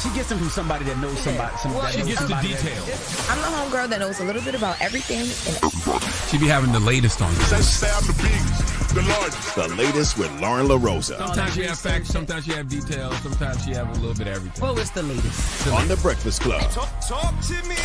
She gets them from somebody that knows somebody. She gets the details. I'm the homegirl that knows a little bit about everything. She be having the latest on you. The largest. The latest with Lauren LaRosa. Sometimes you have facts, sometimes you have details, sometimes you have a little bit of everything. Well, it's the latest. On The Breakfast Club. Talk to me.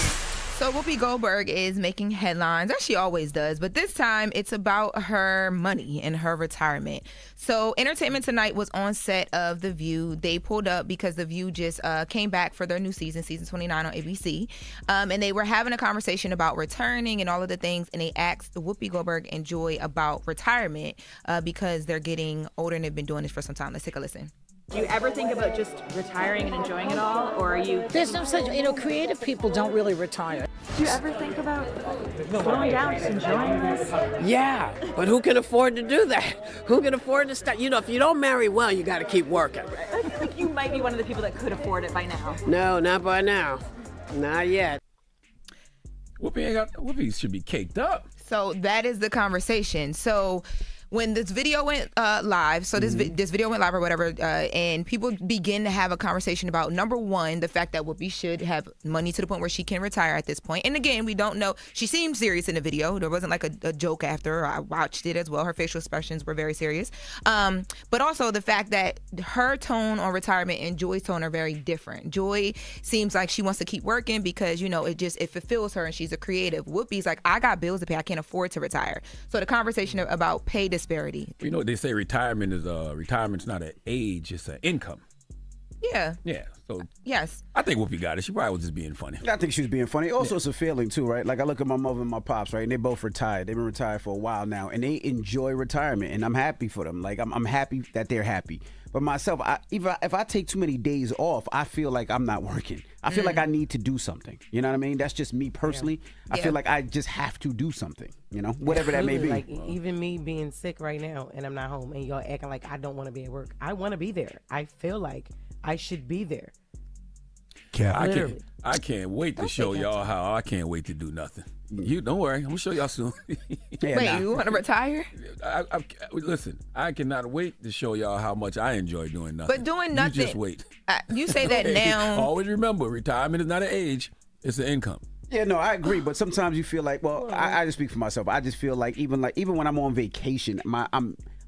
So Whoopi Goldberg is making headlines, as she always does, but this time it's about her money and her retirement. So Entertainment Tonight was on set of The View. They pulled up because The View just came back for their new season 29 on ABC. And they were having a conversation about returning and all of the things, and they asked Whoopi Goldberg and Joy about retirement because they're getting older and they've been doing this for some time. Let's take a listen. Do you ever think about just retiring and enjoying it all, or are you... There's no such, creative people don't really retire. Do you ever think about slowing down, just enjoying this? Yeah, but who can afford to do that? Who can afford to start? If you don't marry well, you got to keep working. I think you might be one of the people that could afford it by now. No, not by now. Not yet. Whoopi should be caked up. So that is the conversation. So when this video went live, so this video went live or whatever, and people begin to have a conversation about, number one, the fact that Whoopi should have money to the point where she can retire at this point. And again, we don't know. She seemed serious in the video. There wasn't like a joke after. I watched it as well. Her facial expressions were very serious. But also the fact that her tone on retirement and Joy's tone are very different. Joy seems like she wants to keep working because, it fulfills her and she's a creative. Whoopi's like, I got bills to pay. I can't afford to retire. So the conversation about pay disparity. You know what they say, retirement's not an age, it's an income. Yeah. Yeah. So yes. I think Whoopi got it. She probably was just being funny. I think she was being funny. Also, it's a feeling too, right? Like I look at my mother and my pops, right? And they both retired. They've been retired for a while now, and they enjoy retirement, and I'm happy for them. Like I'm happy that they're happy. But myself, if I take too many days off, I feel like I'm not working. I feel like I need to do something. You know what I mean? That's just me personally. Yeah. I feel like I just have to do something. Whatever that may be. Like even me being sick right now, and I'm not home, and y'all acting like I don't want to be at work. I want to be there. I feel like I should be there. Yeah, I can't wait to show y'all how I can't wait to do nothing. You don't worry, I'm gonna show y'all soon. You want to retire? Listen, I cannot wait to show y'all how much I enjoy doing nothing. But doing nothing. You just wait. You say that now. Always remember, retirement is not an age; it's an income. Yeah, no, I agree. But sometimes you feel like, I just speak for myself. I just feel like even when I'm on vacation,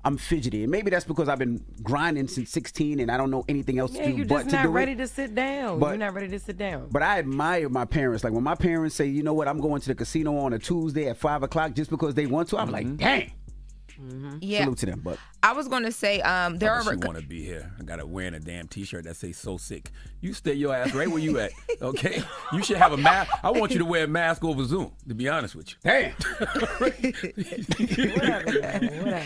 I'm fidgety, and maybe that's because I've been grinding since 16, and I don't know anything else to do you're but just to not do ready it. to sit down. You're not ready to sit down. But I admire my parents. Like when my parents say, you know what, I'm going to the casino on a Tuesday at 5:00 just because they want to. I'm like, dang. Yeah. Salute to them. But I was going to say, there are. You want to be here? I got to wearing a damn T-shirt that says "So Sick." You stay your ass right where you at, okay? You should have a mask. I want you to wear a mask over Zoom. To be honest with you. Damn. Whatever.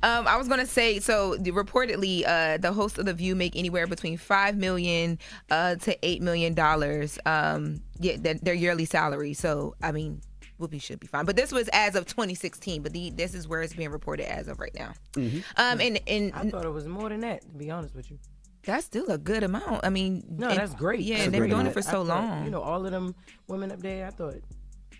I was going to say, so reportedly, the hosts of The View make anywhere between $5 million to $8 million. Their yearly salary. So I mean, Whoopi should be fine. But this was as of 2016. But this is where it's being reported as of right now. And I thought it was more than that. To be honest with you, that's still a good amount. I mean, that's great. Yeah, that's and they've been doing it for I so long. All of them women up there. I thought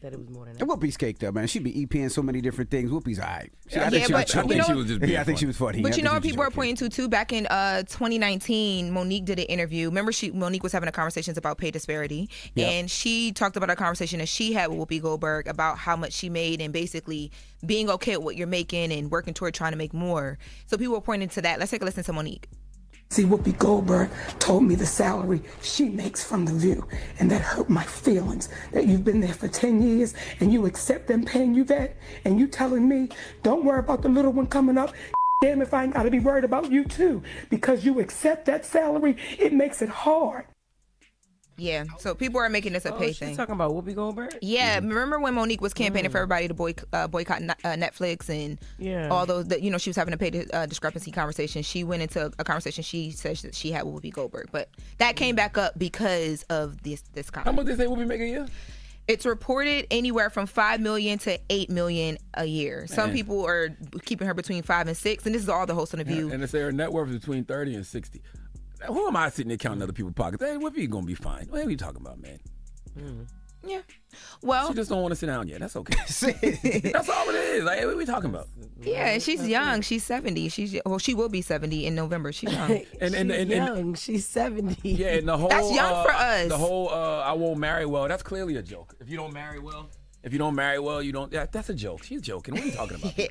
that it was more than that. And Whoopi's caked up, man. She be EPing so many different things. Whoopi's all right. I think she was just being I think she was funny. But what people are pointing to too, back in 2019, Monique did an interview. Remember, Monique was having a conversations about pay disparity, and she talked about a conversation that she had with Whoopi Goldberg about how much she made and basically being okay with what you're making and working toward trying to make more. So people were pointing to that. Let's take a listen to Monique. See, Whoopi Goldberg told me the salary she makes from The View, and that hurt my feelings, that you've been there for 10 years and you accept them paying you that, and you telling me, don't worry about the little one coming up. Damn if I ain't got to be worried about you too, because you accept that salary, it makes it hard. Yeah, so people are making this a pay thing. She's talking about Whoopi Goldberg? Yeah, remember when Monique was campaigning for everybody to boycott Netflix and all those, she was having a pay discrepancy conversation. She went into a conversation she said that she had with Whoopi Goldberg. But that came back up because of this comment. How much they say Whoopi make a year? It's reported anywhere from $5 million to $8 million a year. Some people are keeping her between 5 and 6, and this is all the hosts on The View. And they say her net worth is between 30 and 60. Who am I sitting there counting other people's pockets? Hey, Whoopi gonna be fine. What are you talking about, man? Yeah. Well, She just don't want to sit down yet. That's okay. That's all it is. Like, what are we talking about? yeah, and she's young. She's 70. She will be 70 in November. She's young. And young. She's 70. yeah, and the whole That's young for us. The whole I won't marry well. That's clearly a joke. If you don't marry well, you don't. That's a joke. She's joking. What are you talking about? Yeah.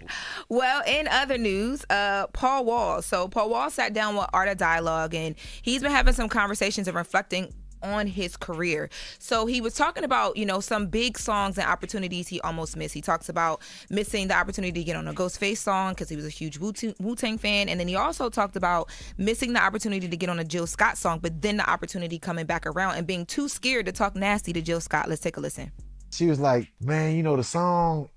Well, in other news, Paul Wall. So Paul Wall sat down with Art of Dialogue, and he's been having some conversations and reflecting on his career. So he was talking about, some big songs and opportunities he almost missed. He talks about missing the opportunity to get on a Ghostface song because he was a huge Wu-Tang fan. And then he also talked about missing the opportunity to get on a Jill Scott song, but then the opportunity coming back around and being too scared to talk nasty to Jill Scott. Let's take a listen. She was like, man, the song,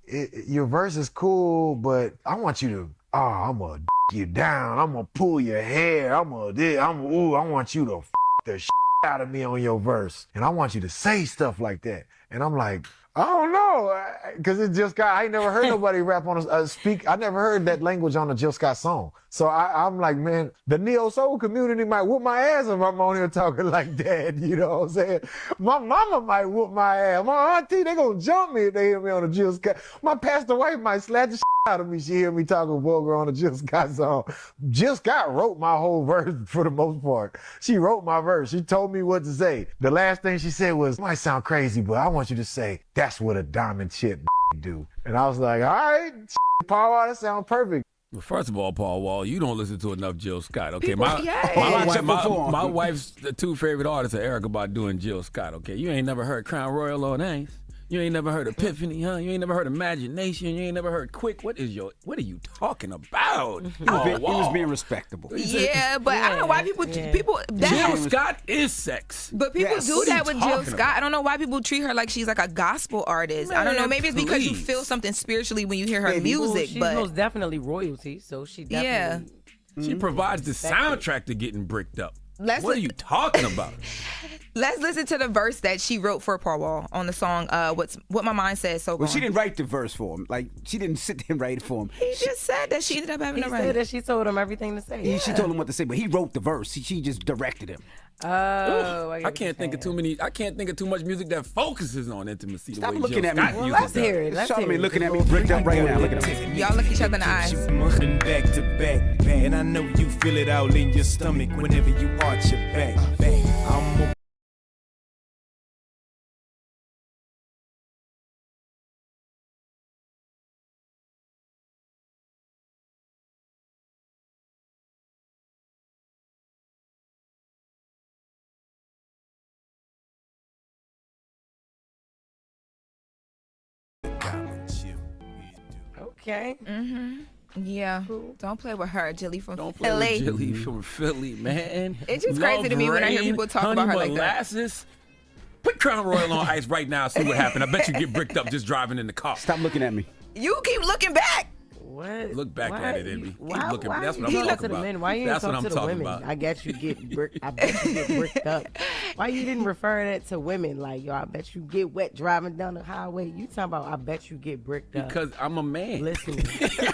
your verse is cool, but I want you to, I'm gonna you down. I'm gonna pull your hair. I want you to the out of me on your verse. And I want you to say stuff like that. And I'm like, I don't know. Because it just got, I ain't never heard nobody rap on speak. I never heard that language on a Jill Scott song. So I'm like, man, the neo soul community might whoop my ass if I'm on here talking like that. You know what I'm saying? My mama might whoop my ass. My auntie, they gonna jump me if they hear me on a Jill Scott. My pastor wife might slap the out of me. She hear me talking vulgar on a Jill Scott song. Jill Scott wrote my whole verse for the most part. She wrote my verse. She told me what to say. The last thing she said was, might sound crazy, but I want you to say, that's what a diamond chip do. And I was like, all right, Paul, that sounds perfect. Well, first of all, Paul Wall, you don't listen to enough Jill Scott, okay? My wife's the two favorite artists are Erykah Badu and Jill Scott, okay? You ain't never heard Crown Royal on Ace. You ain't never heard Epiphany, huh? You ain't never heard Imagination. You ain't never heard Quick. What are you talking about? He was being respectable. Yeah, but I don't know why people Jill Scott is sex. But people do that with Jill Scott. I don't know why people treat her like she's like a gospel artist. I don't know. Maybe it's because you feel something spiritually when you hear her music. She's but most definitely royalty, so she definitely. Yeah. She provides the soundtrack to getting bricked up. What are you talking about? Let's listen to the verse that she wrote for Paul Wall on the song What My Mind Says. So well, she didn't write the verse for him. Like, she didn't sit there and write it for him. He just said that she ended up having to write. He said that she told him everything to say. She told him what to say, but he wrote the verse. She just directed him. Oh, I can't think of too much music that focuses on intimacy. Stop the way looking Jill at me. Scott Well, let's hear it. Charlamagne looking at me bricked up right now. Look at him. Y'all look each other in the eyes. Back to back, and I know you feel it all in your stomach whenever you arch your back. I'm Okay. Yeah. Don't play with her, Jilly from Don't play Philly. with Jilly from Philly, man. It's just crazy to me when I hear people talk about her like that. Molasses. Put Crown Royal on ice right now. See what happens. I bet you get bricked up just driving in the car. Stop looking at me. You keep looking back. What? Look back at it, Envy. Why? Looking. Why That's you what I'm talk talking to the about. men? Why you That's didn't what talk I'm to the talking women? about. I bet you get bricked up. Why you didn't refer that to women? Like, yo, I bet you get wet driving down the highway. You talking about? I bet you get bricked up. Because I'm a man. Listen.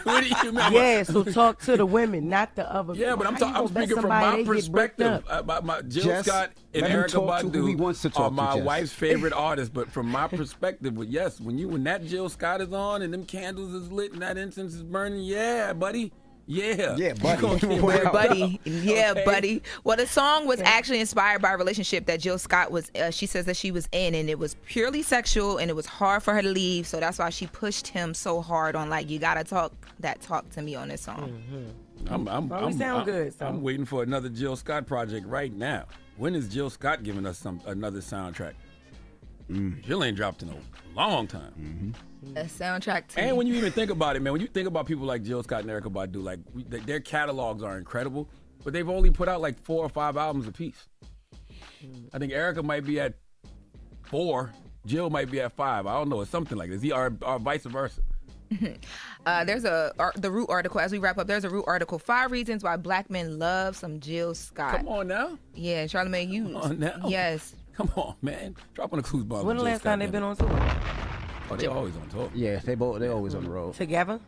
What do you mean? Yeah, so talk to the women, not the other. Yeah, but How you I'm gonna bet speaking from somebody my they get bricked perspective. up? My Jill Jess, Scott and let him Erykah talk to who he wants to Badu talk are to, my Jess. wife's favorite artists. But from my perspective, yes, when that Jill Scott is on and them candles is lit and that incense is burning, yeah, buddy. Yeah. Yeah, buddy. Yeah, buddy. Yeah, Okay. buddy. Well, the song was actually inspired by a relationship that Jill Scott was, she says that she was in, and it was purely sexual, and it was hard for her to leave, so that's why she pushed him so hard on, like, you gotta talk to me on this song. We sound good, so. I'm waiting for another Jill Scott project right now. When is Jill Scott giving us another soundtrack? Jill ain't dropped in a long time. A soundtrack to And when you even think about it, man, when you think about people like Jill Scott and Erykah Badu, like their catalogs are incredible, but they've only put out like 4 or 5 albums apiece. I think Erykah might be at 4, Jill might be at 5. I don't know, it's something like this. Or vice versa. There's the Root article, as we wrap up, there's a Root article, 5 reasons why black men love some Jill Scott. Come on now. Yeah, Charlamagne, you. Come on now. Yes. Come on, man. Drop on the clues bomb. When the last time they've been on tour? Oh, they always on tour. Yeah, they always on the road. Together?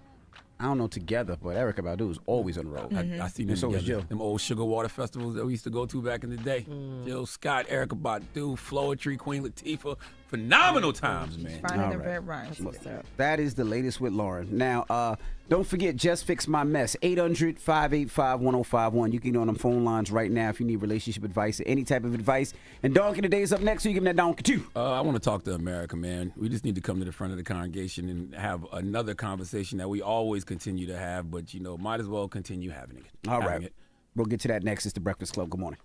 I don't know together, but Erykah Badu is always on the road. I seen them so is together. Jill. Them old Sugar Water festivals that we used to go to back in the day. Jill Scott, Erykah Badu, Floetry, Queen Latifah, phenomenal times, man. Finer than red wine. That is the latest with Lauren. Now, don't forget, Just Fix My Mess. 800-585-1051. You can get on them phone lines right now if you need relationship advice or any type of advice. And Donkey Today is up next, so you give him that donkey too. I want to talk to America, man. We just need to come to the front of the congregation and have another conversation that we always continue to have, but, might as well continue having it. All right. We'll get to that next. It's The Breakfast Club. Good morning.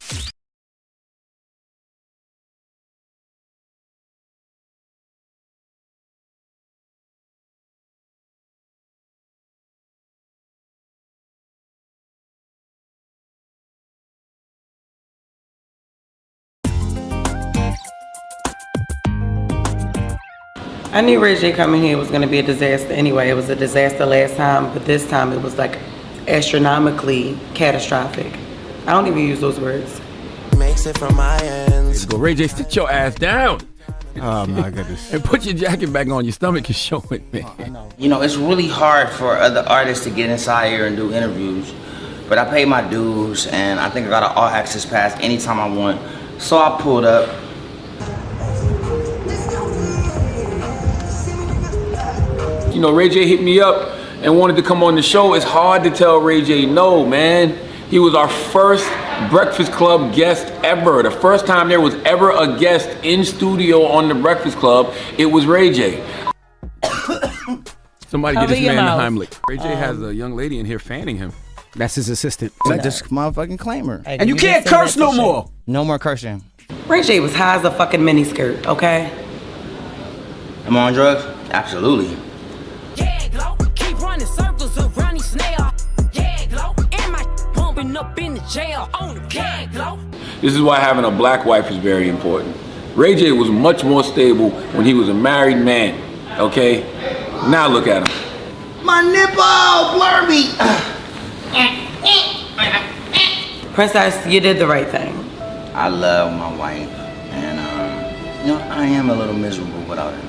I knew Ray J coming here was going to be a disaster anyway. It was a disaster last time, but this time it was like astronomically catastrophic. I don't even use those words. Makes it from my ends. Go, Ray J, sit your ass down. Oh my goodness. And put your jacket back on. Your stomach is showing, man. It's really hard for other artists to get inside here and do interviews. But I pay my dues, and I think I got an all-access pass anytime I want. So I pulled up. Ray J hit me up and wanted to come on the show. It's hard to tell Ray J no, man. He was our first Breakfast Club guest ever. The first time there was ever a guest in studio on the Breakfast Club, it was Ray J. Somebody get this man the Heimlich. Ray J has a young lady in here fanning him. That's his assistant. Like this motherfucking claimer. Hey, and you can't curse no more. No more cursing. Ray J was high as a fucking miniskirt, okay? Am I on drugs? Absolutely. Keep running circles around these snail. Yeah, glow. And my pumping up in the jail on the can glow. This is why having a black wife is very important. Ray J was much more stable when he was a married man, okay? Now look at him. My nipple, blur me. Princess, you did the right thing. I love my wife, and I am a little miserable without her.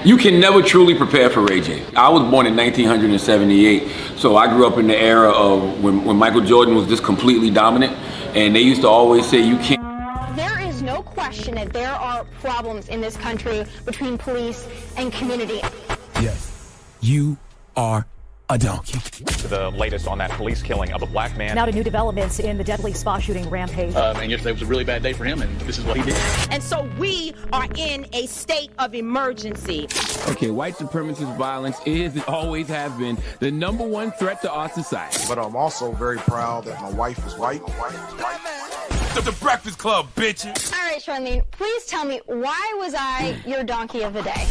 You can never truly prepare for Ray J. I was born in 1978, so I grew up in the era of when Michael Jordan was just completely dominant, and they used to always say you can't. There is no question that there are problems in this country between police and community. Yes, you are a donkey. To the latest on that police killing of a black man. Now to new developments in the deadly spa shooting rampage. And yesterday was a really bad day for him, and this is what he did. And so we are in a state of emergency. Okay, white supremacist violence is and always has been the #1 threat to our society. But I'm also very proud that my wife is white. The Breakfast Club, bitches. All right, Charlene, please tell me, why was I your donkey of the day?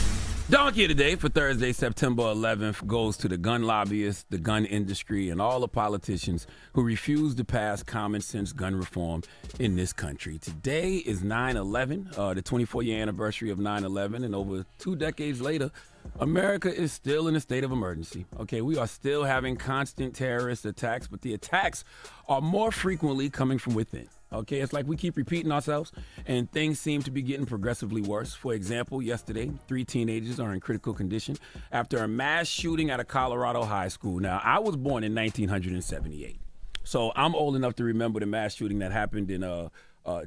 Donkey of the Day for Thursday, September 11th, goes to the gun lobbyists, the gun industry, and all the politicians who refuse to pass common sense gun reform in this country. Today is 9/11, the 24-year anniversary of 9/11, and over 2 decades later, America is still in a state of emergency. Okay, we are still having constant terrorist attacks, but the attacks are more frequently coming from within. Okay, it's like we keep repeating ourselves, and things seem to be getting progressively worse. For example, yesterday, 3 teenagers are in critical condition after a mass shooting at a Colorado high school. Now, I was born in 1978, so I'm old enough to remember the mass shooting that happened in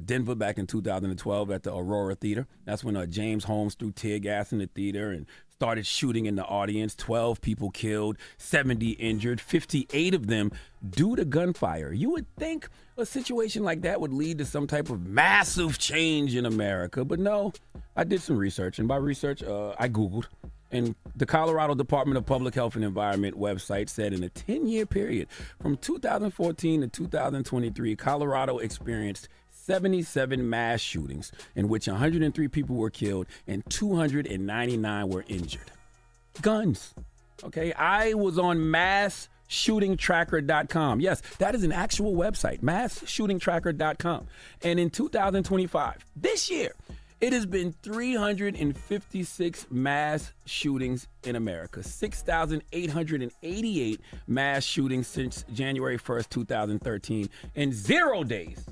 Denver back in 2012 at the Aurora Theater. That's when James Holmes threw tear gas in the theater and started shooting in the audience. 12 people killed, 70 injured, 58 of them due to gunfire. You would think a situation like that would lead to some type of massive change in America, but no. I did some research, and by research, I Googled, and the Colorado Department of Public Health and Environment website said in a 10-year period from 2014 to 2023, Colorado experienced 77 mass shootings in which 103 people were killed and 299 were injured. Guns. Okay, I was on massshootingtracker.com. Yes, that is an actual website, massshootingtracker.com. And in 2025, this year, it has been 356 mass shootings in America, 6,888 mass shootings since January 1st, 2013, and 0 days.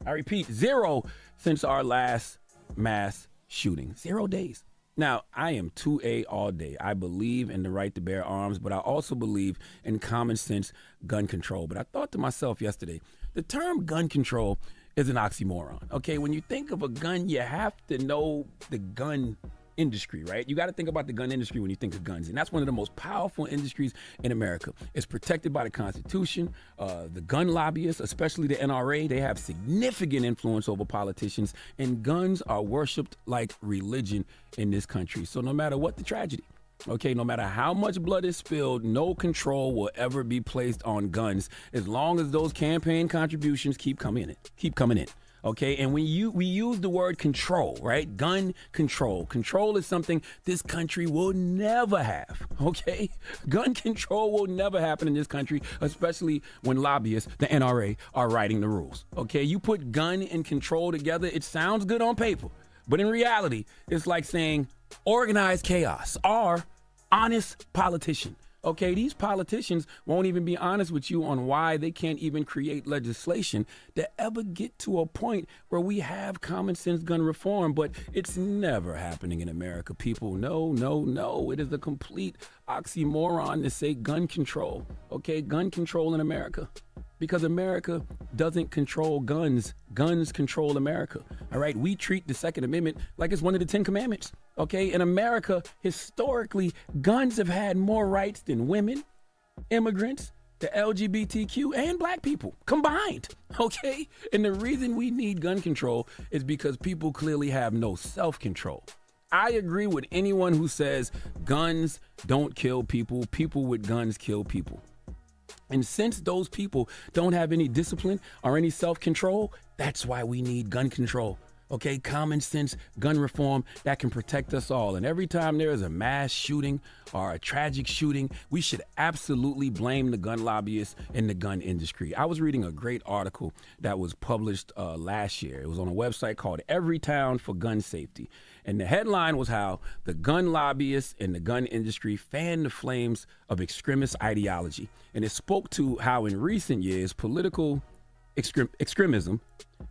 I repeat, 0 since our last mass shooting. 0 days. Now, I am 2A all day. I believe in the right to bear arms, but I also believe in common sense gun control. But I thought to myself yesterday, the term gun control is an oxymoron. Okay, when you think of a gun, you have to know the gun industry, right? You got to think about the gun industry when you think of guns, and that's one of the most powerful industries in America. It's protected by the Constitution. The gun lobbyists, especially the NRA, they have significant influence over politicians, and guns are worshipped like religion in this country. So no matter what the tragedy, okay, no matter how much blood is spilled, no control will ever be placed on guns as long as those campaign contributions keep coming in. Okay, and when we use the word control, right? Gun control. Control is something this country will never have, okay? Gun control will never happen in this country, especially when lobbyists, the NRA, are writing the rules, okay? You put gun and control together, it sounds good on paper, but in reality, it's like saying organized chaos or honest politician. Okay, these politicians won't even be honest with you on why they can't even create legislation to ever get to a point where we have common sense gun reform, but it's never happening in America. People, no. It is a complete oxymoron to say gun control. Okay, gun control in America. Because America doesn't control guns. Guns control America. All right, we treat the Second Amendment like it's one of the 10 Commandments. Okay, in America, historically, guns have had more rights than women, immigrants, the LGBTQ, and black people combined. Okay, and the reason we need gun control is because people clearly have no self-control. I agree with anyone who says guns don't kill people. People with guns kill people. And since those people don't have any discipline or any self-control, that's why we need gun control. Okay, common sense gun reform that can protect us all. And every time there is a mass shooting or a tragic shooting, we should absolutely blame the gun lobbyists and the gun industry. I was reading a great article that was published last year. It was on a website called Every Town for Gun Safety. And the headline was how the gun lobbyists and the gun industry fan the flames of extremist ideology. And it spoke to how in recent years, political extremism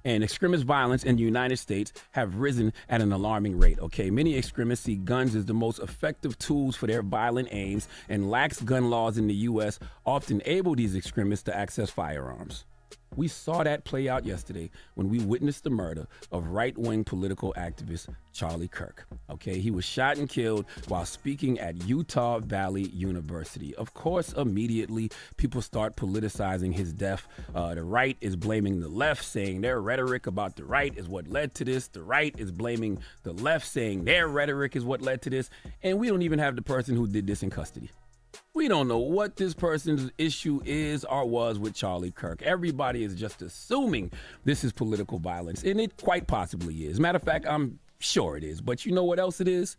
and extremist violence in the United States have risen at an alarming rate. Okay, many extremists see guns as the most effective tools for their violent aims, and lax gun laws in the U.S. often enable these extremists to access firearms. We saw that play out yesterday when we witnessed the murder of right-wing political activist Charlie Kirk. Okay, he was shot and killed while speaking at Utah Valley University. Of course, immediately people start politicizing his death. The right is blaming the left, saying their rhetoric about the right is what led to this. The right is blaming the left, saying their rhetoric is what led to this. And we don't even have the person who did this in custody. We don't know what this person's issue is or was with Charlie Kirk. Everybody is just assuming this is political violence, and it quite possibly is. Matter of fact, I'm sure it is. But you know what else it is?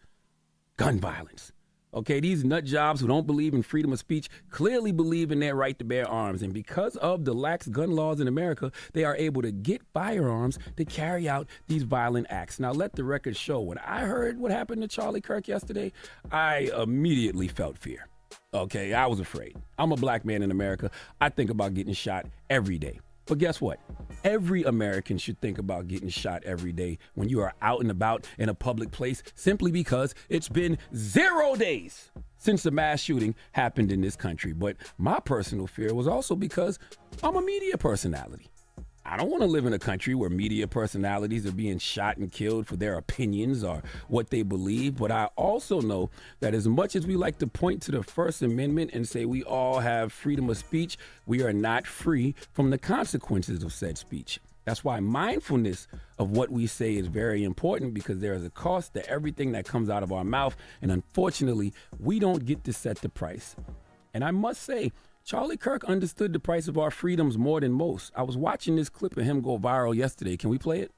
Gun violence. Okay, these nut jobs who don't believe in freedom of speech clearly believe in their right to bear arms. And because of the lax gun laws in America, they are able to get firearms to carry out these violent acts. Now, let the record show. When I heard what happened to Charlie Kirk yesterday, I immediately felt fear. Okay, I was afraid. I'm a black man in America. I think about getting shot every day. But guess what? Every American should think about getting shot every day when you are out and about in a public place, simply because it's been 0 days since the mass shooting happened in this country. But my personal fear was also because I'm a media personality. I don't want to live in a country where media personalities are being shot and killed for their opinions or what they believe. But I also know that as much as we like to point to the First Amendment and say we all have freedom of speech, we are not free from the consequences of said speech. That's why mindfulness of what we say is very important, because there is a cost to everything that comes out of our mouth. And unfortunately, we don't get to set the price. And I must say, Charlie Kirk understood the price of our freedoms more than most. I was watching this clip of him go viral yesterday. Can we play it?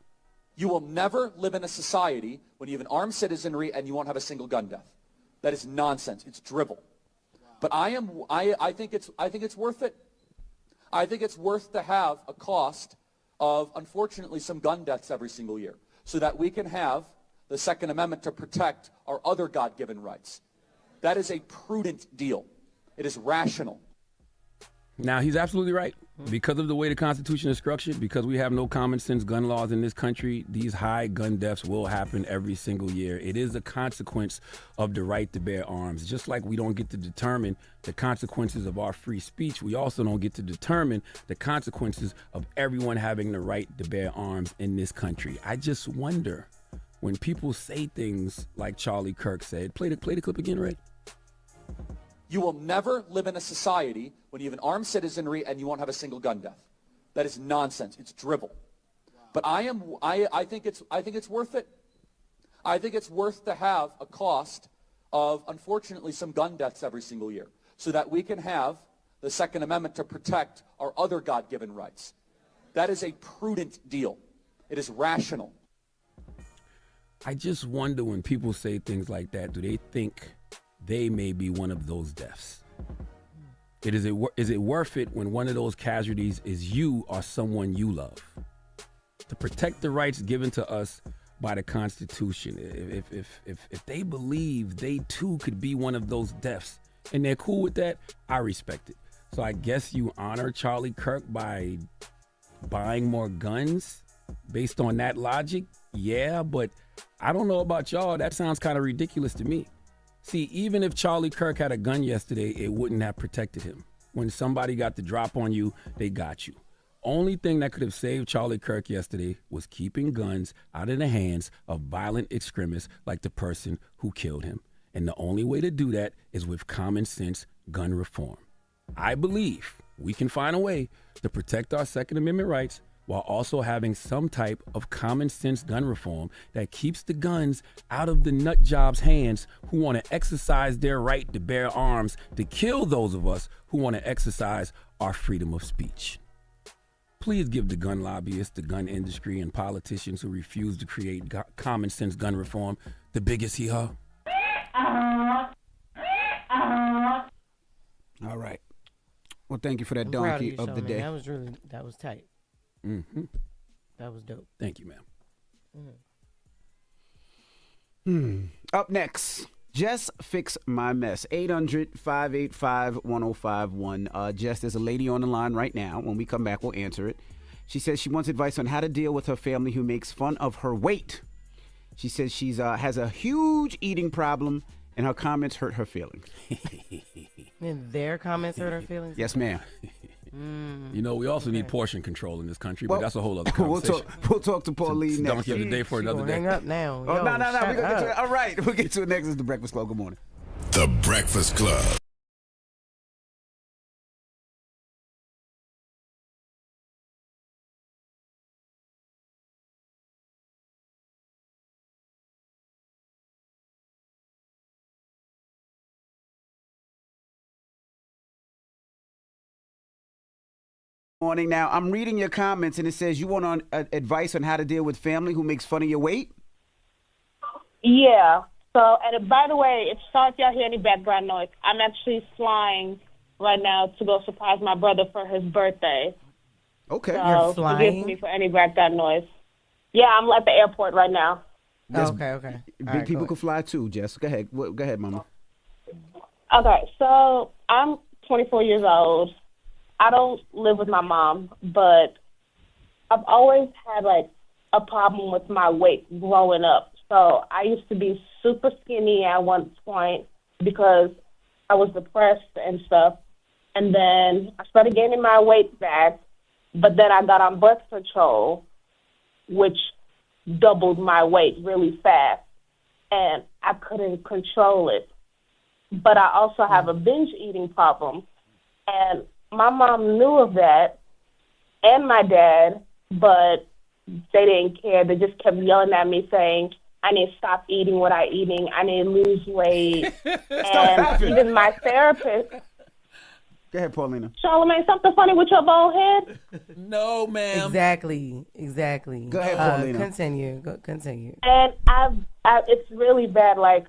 You will never live in a society when you have an armed citizenry and you won't have a single gun death. That is nonsense. It's drivel. But I think it's worth it. I think it's worth to have a cost of, unfortunately, some gun deaths every single year, so that we can have the Second Amendment to protect our other God-given rights. That is a prudent deal. It is rational. Now, he's absolutely right. Because of the way the Constitution is structured, because we have no common sense gun laws in this country, these high gun deaths will happen every single year. It is a consequence of the right to bear arms. Just like we don't get to determine the consequences of our free speech, we also don't get to determine the consequences of everyone having the right to bear arms in this country. I just wonder when people say things like Charlie Kirk said. Play the clip again, Ray. You will never live in a society when you have an armed citizenry and you won't have a single gun death. That is nonsense. It's drivel. But I think it's worth it. I think it's worth to have a cost of, unfortunately, some gun deaths every single year so that we can have the Second Amendment to protect our other God-given rights. That is a prudent deal. It is rational. I just wonder when people say things like that, do they think they may be one of those deaths? Is it worth it when one of those casualties is you or someone you love? To protect the rights given to us by the Constitution, if they believe they too could be one of those deaths and they're cool with that, I respect it. So I guess you honor Charlie Kirk by buying more guns based on that logic? Yeah, but I don't know about y'all. That sounds kind of ridiculous to me. See, even if Charlie Kirk had a gun yesterday, it wouldn't have protected him. When somebody got the drop on you, they got you. Only thing that could have saved Charlie Kirk yesterday was keeping guns out of the hands of violent extremists like the person who killed him. And the only way to do that is with common sense gun reform. I believe we can find a way to protect our Second Amendment rights while also having some type of common sense gun reform that keeps the guns out of the nut jobs' hands who want to exercise their right to bear arms to kill those of us who want to exercise our freedom of speech. Please give the gun lobbyists, the gun industry, and politicians who refuse to create common sense gun reform the biggest hee-haw. All right. Well, thank you for that I'm proud donkey you, of the Shawn, day. man. That was tight. Mm-hmm. That was dope. Thank you, ma'am. Up next, Jess Fix My Mess. 800-585-1051. Jess, there's a lady on the line right now. When we come back, we'll answer it. She says she wants advice on how to deal with her family who makes fun of her weight. She says she's has a huge eating problem, and her comments hurt her feelings. And their comments hurt her feelings? Yes, ma'am. You know, we also need portion control in this country, but that's a whole other conversation. we'll talk to Pauline next. Donkey of the day for another day. Hang up now. Oh, Yo, no. We're gonna get to it. up. All right, we'll get to it next. It's The Breakfast Club. Good morning. The Breakfast Club. Morning. Now, I'm reading your comments, and it says you want advice on how to deal with family who makes fun of your weight? Yeah. So, and by the way, sorry if y'all hear any background noise. I'm actually flying right now to go surprise my brother for his birthday. Okay. So You're flying? forgive me for any background noise. Yeah, I'm at the airport right now. Okay. Big people can fly too, Jess. Go ahead. Go ahead, Mama. Okay, so I'm 24 years old. I don't live with my mom, but I've always had like a problem with my weight growing up. So I used to be super skinny at one point because I was depressed and stuff. And then I started gaining my weight back, but then I got on birth control, which doubled my weight really fast. And I couldn't control it. But I also have a binge eating problem. And my mom knew of that, and my dad, but they didn't care. They just kept yelling at me saying, I need to stop eating what I'm eating. I need to lose weight. And even my therapist. Go ahead, Paulina. Charlamagne, something funny with your bald head? No, ma'am. Exactly. Go ahead, Paulina. Continue. And it's really bad. Like,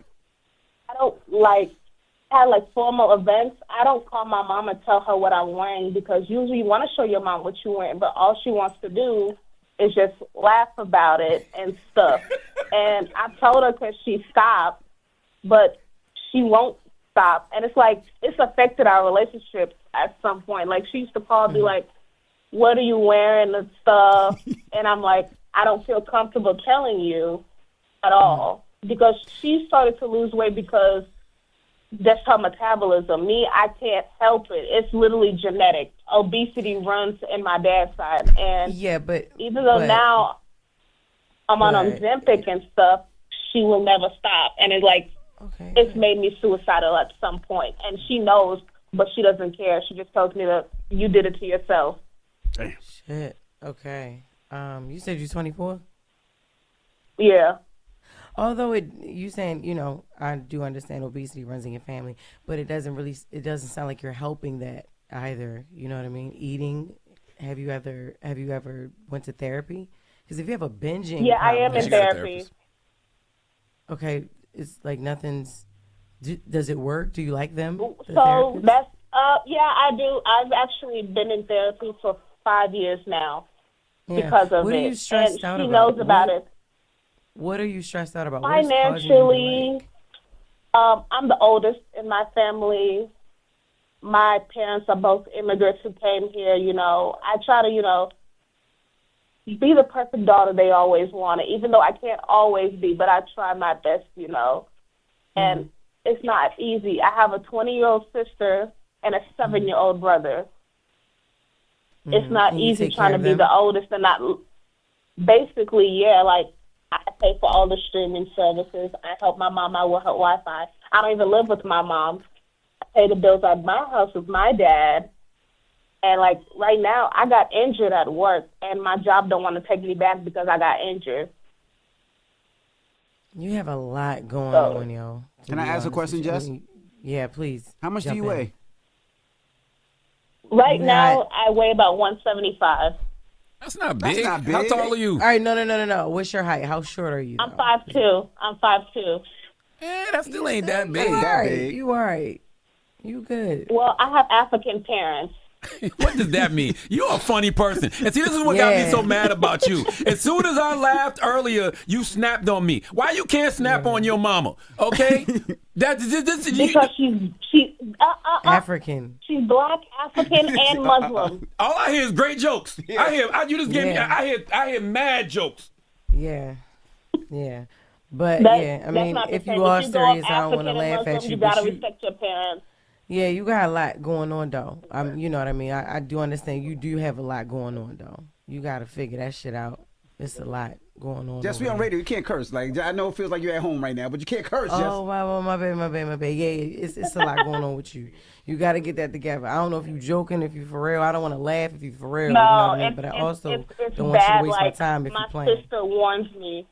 I don't had formal events. I don't call my mom and tell her what I'm wearing because usually you want to show your mom what you're wearing, but all she wants to do is just laugh about it and stuff. And I told her because she stopped, but she won't stop. And it's like, it's affected our relationship at some point. Like, she used to call me like, what are you wearing and stuff? And I'm like, I don't feel comfortable telling you at all. Because she started to lose weight because that's her metabolism. Me, I can't help it. It's literally genetic. Obesity runs in my dad's side. And even though now I'm on Ozempic and stuff, she will never stop. And it's like, it's made me suicidal at some point. And she knows, but she doesn't care. She just tells me that you did it to yourself. Damn. Shit. Okay. You said you're 24? Yeah. Although you saying, you know, I do understand obesity runs in your family, but it doesn't sound like you're helping that either. You know what I mean? Eating. Have you ever went to therapy? Because if you have a binging, yeah, I am in therapy. Okay, it's like nothing's. Does it work? Do you like them? So that's yeah, I do. I've actually been in therapy for 5 years now because of it. What are you stressed out about? She knows about it. What are you stressed out about? Financially, I'm the oldest in my family. My parents are both immigrants who came here. You know, I try to, you know, be the perfect daughter they always wanted, even though I can't always be, but I try my best, you know. And it's not easy. I have a 20-year-old sister and a 7-year-old brother. It's not easy trying to be the oldest and not. Basically, yeah, like, I pay for all the streaming services. I help my mom out with her Wi-Fi. I don't even live with my mom. I pay the bills at my house with my dad. And, like, right now, I got injured at work, and my job don't want to take me back because I got injured. You have a lot going on, yo. Can I ask a question, Jess? Yeah, please. How much do you weigh? Right now, I weigh about 175. That's not big. How tall are you? All right, no. What's your height? How short are you? I'm 5'2". I'm 5'2". Yeah, that still ain't that big. You all right. You good. Well, I have African parents. What does that mean? You're a funny person. And see, this is what got me so mad about you. As soon as I laughed earlier, you snapped on me. Why you can't snap on your mama? Okay? Because she's African. She's black, African, and Muslim. All I hear is great jokes. I hear mad jokes. Yeah. But I mean, if you are serious, I don't want to laugh at you. You gotta respect your parents. Yeah, you got a lot going on though. You know what I mean. I do understand you do have a lot going on though. You gotta figure that shit out. It's a lot going on. Jess, we on radio. You can't curse. Like, I know it feels like you're at home right now, but you can't curse. Oh, my bad. Yeah, it's a lot going on with you. You got to get that together. I don't know if you joking, if you for real. I don't want to laugh if you for real. No, you know what I mean? But I also don't want you to waste my time if you're playing. My sister warns me.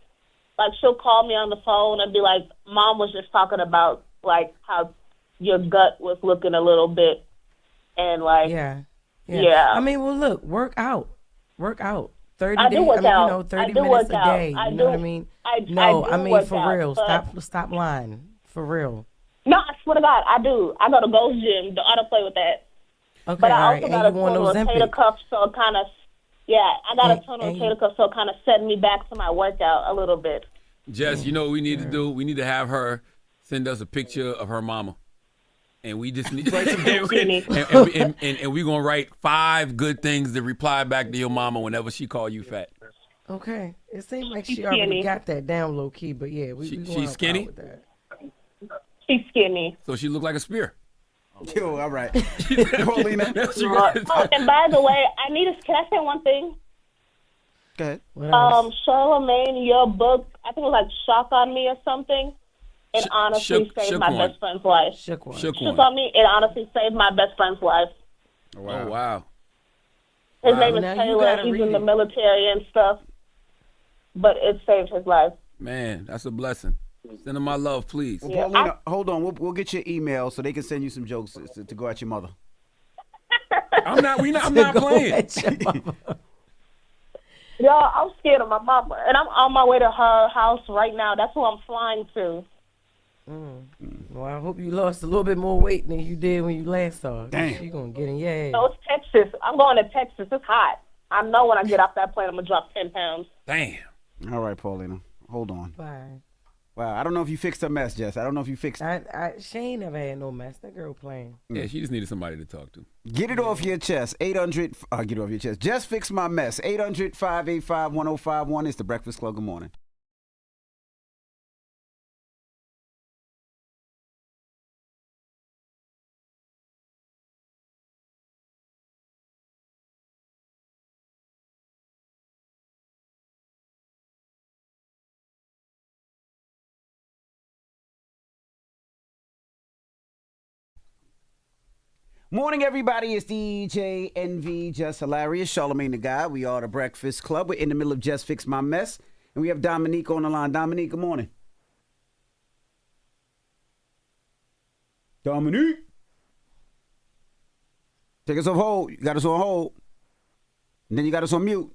Like, she'll call me on the phone and be like, Mom was just talking about, like, how your gut was looking a little bit. And, like, yeah. I mean, well, look, work out. 30 I days, do work out. 30 minutes a day. You know what I mean? I mean, for real. Stop lying. For real. No, I swear to God, I do. I go to Ghost Gym. I don't play with that. Okay, but I all also right. got a total rotator cuff, so it kind of, I got a total rotator cuff, so it kind of set me back to my workout a little bit. Jess, you know what we need to do? We need to have her send us a picture of her mama. And we just need and we're gonna write 5 good things to reply back to your mama whenever she call you fat. Okay. It seems like she already got that down low key, but yeah, she's skinny. With that. She's skinny. So she look like a spear. Yo, all right. Paulina. Oh, and by the way, can I say one thing? Go ahead. Charlamagne, your book, I think it was like Shock on Me or something. It honestly saved my best friend's life. Shook on Me, it honestly saved my best friend's life. Oh, wow. His name is Taylor. He's in the military and stuff. But it saved his life. Man, that's a blessing. Send him my love, please. Well, Paulina, hold on. We'll get your email so they can send you some jokes to go at your mother. I'm not playing. Y'all, I'm scared of my mama. And I'm on my way to her house right now. That's who I'm flying to. Well, I hope you lost a little bit more weight than you did when you last saw her. Damn. You're going to get in your ass. No, it's Texas. I'm going to Texas. It's hot. I know when I get off that plane, I'm going to drop 10 pounds. Damn. All right, Paulina. Hold on. Bye. Wow, I don't know if you fixed her mess, Jess. I don't know if you fixed. She ain't never had no mess. That girl playing. Yeah, she just needed somebody to talk to. Get it off your chest. 800. Get it off your chest. Just fix my mess. 800-585-1051. It's the Breakfast Club. Good morning. Morning, everybody. It's DJ NV, Just Hilarious, Charlamagne the Guy. We are the Breakfast Club. We're in the middle of Just Fix My Mess. And we have Dominique on the line. Dominique, good morning. Dominique. Take us off hold. You got us on hold. And then you got us on mute.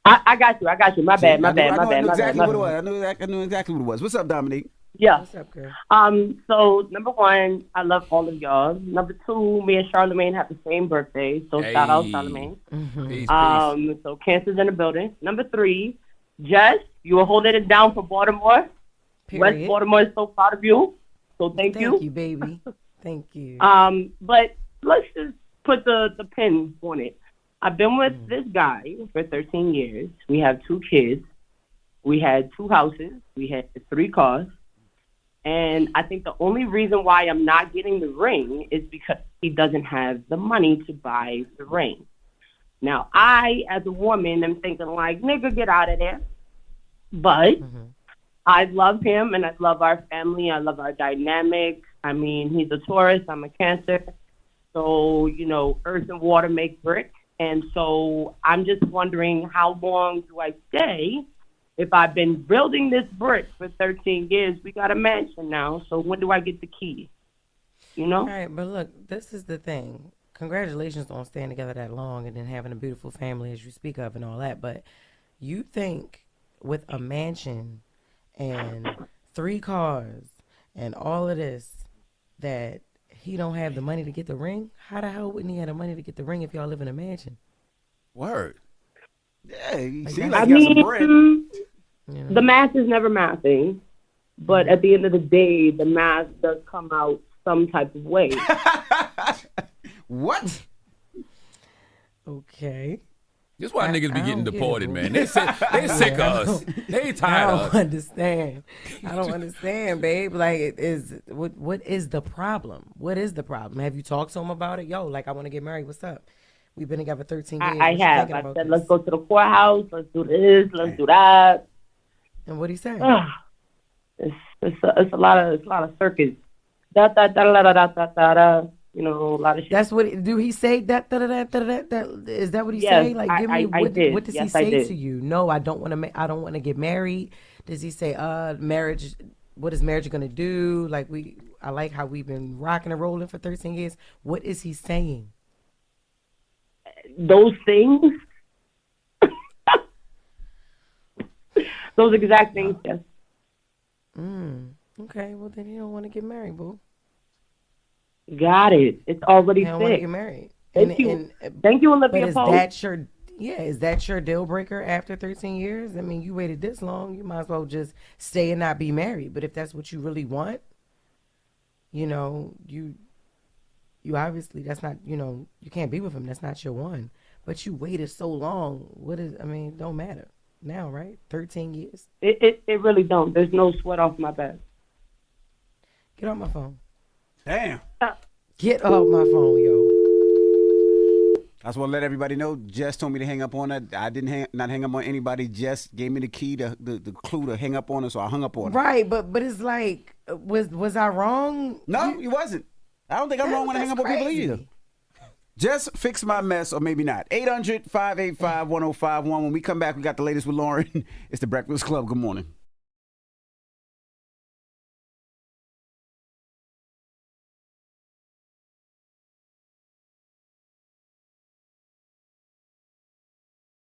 I got you. My bad. I knew exactly what it was. I knew exactly what it was. What's up, Dominique? Yeah. What's up, girl? So number one, I love all of y'all. Number two, me and Charlamagne have the same birthday, so shout out Charlamagne. Peace. So Cancer's in the building. Number three, Jess, you were holding it down for Baltimore. Period. West Baltimore is so proud of you. So thank you. Thank you, baby. Thank you. But let's just put the pin on it. I've been with this guy for 13 years. We have 2 kids. We had 2 houses. We had 3 cars. And I think the only reason why I'm not getting the ring is because he doesn't have the money to buy the ring. Now, I, as a woman, am thinking like, nigga, get out of there. But I love him and I love our family. I love our dynamic. I mean, he's a Taurus. I'm a Cancer. So, you know, earth and water make brick. And so I'm just wondering, how long do I stay? If I've been building this brick for 13 years, we got a mansion now. So when do I get the key? You know? All right, but look, this is the thing. Congratulations on staying together that long and then having a beautiful family as you speak of and all that. But you think with a mansion and 3 cars and all of this that he don't have the money to get the ring? How the hell wouldn't he have the money to get the ring if y'all live in a mansion? Word. Yeah, you Like seem that. like you got some bread. The math is never mathing, but at the end of the day, the math does come out some type of way. What? Okay. This is why niggas be getting don't get deported, it, man. boo. They sick of us. They tired I of don't us. understand. I don't understand, babe. Like, what is the problem? What is the problem? Have you talked to him about it? Yo, like, I want to get married. What's up? We've been together 13 years. I What you have. thinking I about said, this? let's go to the courthouse. Let's do this. Let's do that. And what'd he say? It's a lot of circuits. Da da da da da da da da da. You know, a lot of shit. That's what. Do he say that? Is that what he Yes, say? Like, give me I did. what does Yes, he I say did. to you? No, I don't want to. I don't want to get married. Does he say, marriage? What is marriage gonna do? Like I like how we've been rocking and rolling for 13 years. What is he saying? Those things. Those exact things. Yes. Okay. Well, then he don't want to get married, boo. Got it. It's already He don't want to fixed. get married. Thank you, Olivia But is Pope. that your? Yeah, is that your deal breaker after 13 years? I mean, you waited this long. You might as well just stay and not be married. But if that's what you really want, you know, you obviously, that's not, you know, you can't be with him. That's not your one. But you waited so long. It don't matter now, right? 13 years. It really don't. There's no sweat off my back. Get off my phone. Damn. Get off my phone, yo. I just want to let everybody know, Jess told me to hang up on her. I didn't not hang up on anybody. Jess gave me the key, the clue to hang up on her, so I hung up on her. Right, but it's like, was I wrong? No, you wasn't. I don't think I'm wrong when I hang up on people either. Just fix my mess, or maybe not. 800-585-1051. When we come back, we got the latest with Lauren. It's the Breakfast Club. Good morning.